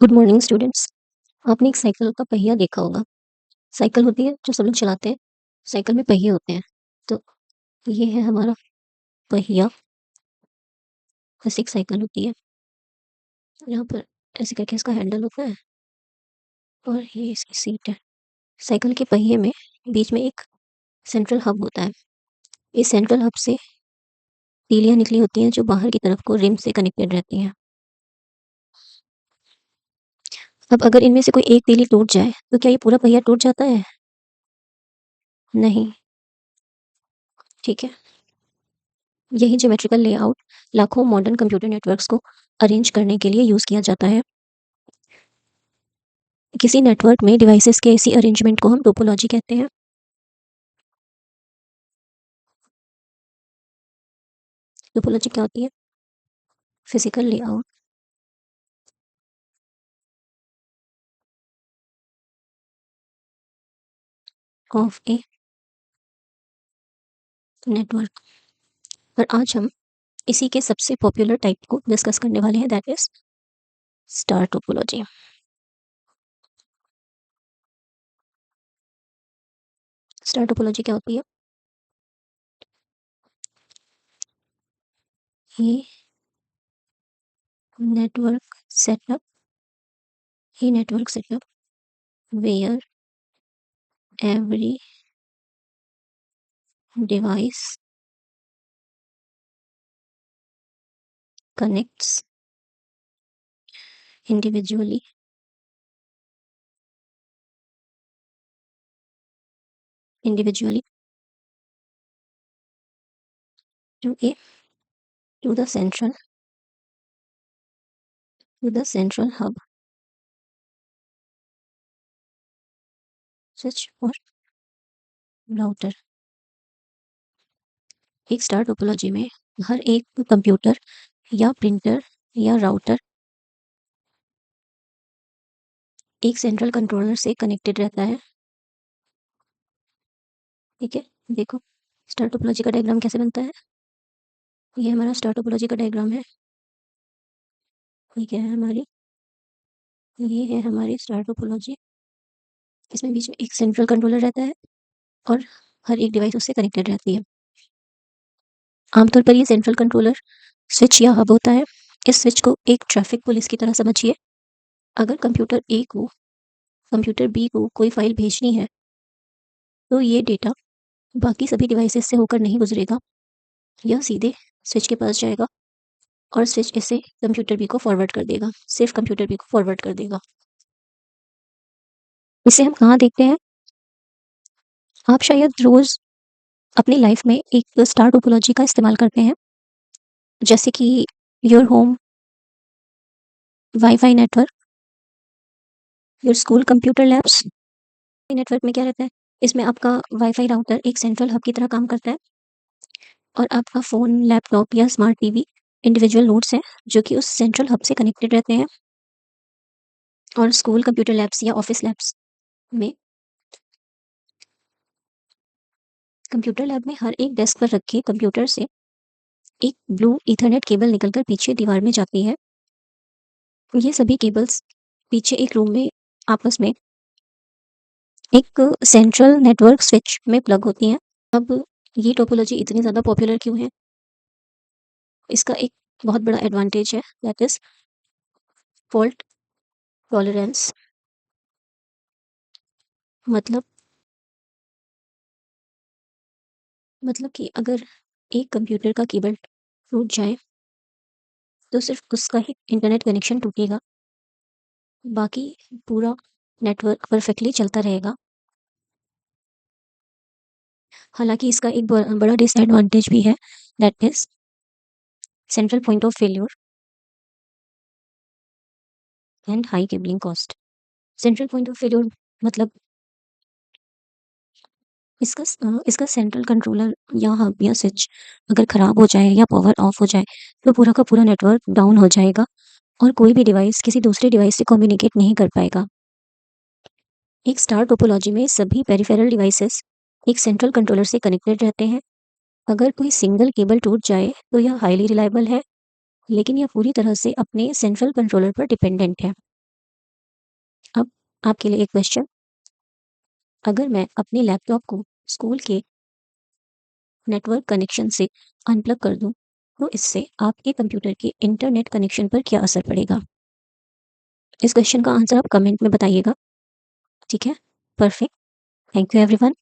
Good morning students. आपने एक cycle का पहिया देखा होगा। साइकिल होती है जो सब लोग चलाते हैं। साइकिल में पहिए होते हैं। तो ये है हमारा पहिया। ऐसे एक साइकिल होती है। यहाँ पर ऐसे करके इसका हैंडल होता है और ये इसकी सीट है। साइकिल के पहिए में बीच में एक सेंट्रल हब होता है। इस सेंट्रल हब से तीलियाँ निकली होती हैं जो बाहर की तरफ को रिम से कनेक्टेड रहती हैं। अब अगर इनमें से कोई एक तीली टूट जाए तो क्या ये पूरा पहिया टूट जाता है? नहीं। ठीक है। यही ज्योमेट्रिकल लेआउट लाखों मॉडर्न कंप्यूटर नेटवर्क्स को अरेंज करने के लिए यूज़ किया जाता है। किसी नेटवर्क में डिवाइसेस के इसी अरेंजमेंट को हम टोपोलॉजी कहते हैं। टोपोलॉजी क्या होती है? Physical layout of a network. और आज हम इसी के सबसे पॉपुलर टाइप को डिस्कस करने वाले हैं, that is star topology. Star topology क्या होती है? ये network setup where every device connects individually individually to a to the central hub switch or router. एक स्टार टोपोलॉजी में हर एक कंप्यूटर या प्रिंटर या राउटर एक सेंट्रल कंट्रोलर से कनेक्टेड रहता है। ठीक है, देखो स्टार टोपोलॉजी का डायग्राम कैसे बनता है। ये हमारा स्टार टोपोलॉजी का डायग्राम है। ठीक है, ये है हमारी स्टार टोपोलॉजी। इसमें बीच में एक सेंट्रल कंट्रोलर रहता है और हर एक डिवाइस उससे कनेक्टेड रहती है। आमतौर पर ये सेंट्रल कंट्रोलर स्विच या हब होता है। इस स्विच को एक ट्रैफिक पुलिस की तरह समझिए। अगर कंप्यूटर बी को कोई फाइल भेजनी है तो ये डेटा बाकी सभी डिवाइसेस से होकर नहीं गुजरेगा। यह सीधे स्विच के पास जाएगा और स्विच इसे कंप्यूटर बी को फॉरवर्ड कर देगा, सिर्फ कंप्यूटर बी को फॉरवर्ड कर देगा। इसे हम कहाँ देखते हैं? आप शायद रोज अपनी लाइफ में एक स्टार टोपोलॉजी का इस्तेमाल करते हैं, जैसे कि your home wifi network, your school computer labs. Network में क्या रहता है? इसमें आपका वाईफाई राउटर एक सेंट्रल हब की तरह काम करता है और आपका फ़ोन, लैपटॉप या स्मार्ट टीवी इंडिविजुअल नोड्स हैं जो कि उस सेंट्रल हब से कनेक्टेड रहते हैं। और स्कूल कंप्यूटर लैब्स या ऑफिस लैब्स में कंप्यूटर लैब में हर एक डेस्क पर रखे कंप्यूटर से एक ब्लू ईथरनेट केबल निकलकर पीछे दीवार में जाती है। ये सभी केबल्स पीछे एक रूम में आपस में एक सेंट्रल नेटवर्क स्विच में प्लग होती हैं। अब ये टोपोलॉजी इतनी ज़्यादा पॉपुलर क्यों है? इसका एक बहुत बड़ा एडवांटेज है, दैट इज फॉल्ट टॉलरेंस। मतलब कि अगर एक कंप्यूटर का केबल टूट जाए तो सिर्फ उसका ही इंटरनेट कनेक्शन टूटेगा, बाकी पूरा नेटवर्क परफेक्टली चलता रहेगा। हालांकि इसका एक बड़ा डिसएडवांटेज भी है, that is central point of failure and high cabling cost. Central point of failure मतलब इसका सेंट्रल कंट्रोलर या हब या स्विच अगर खराब हो जाए या पावर ऑफ हो जाए तो पूरा का पूरा नेटवर्क डाउन हो जाएगा और कोई भी डिवाइस किसी दूसरे डिवाइस से कम्युनिकेट नहीं कर पाएगा। एक स्टार टोपोलॉजी में सभी पेरिफेरल डिवाइसेस एक सेंट्रल कंट्रोलर से कनेक्टेड रहते हैं। अगर कोई सिंगल केबल टूट जाए तो यह हाईली रिलायबल है, लेकिन यह पूरी तरह से अपने सेंट्रल कंट्रोलर पर डिपेंडेंट है। आपके लिए एक क्वेश्चन, अगर मैं अपने लैपटॉप को स्कूल के नेटवर्क कनेक्शन से अनप्लग कर दूँ, तो इससे आपके कंप्यूटर के इंटरनेट कनेक्शन पर क्या असर पड़ेगा? इस क्वेश्चन का आंसर आप कमेंट में बताइएगा, ठीक है? Perfect, thank you everyone.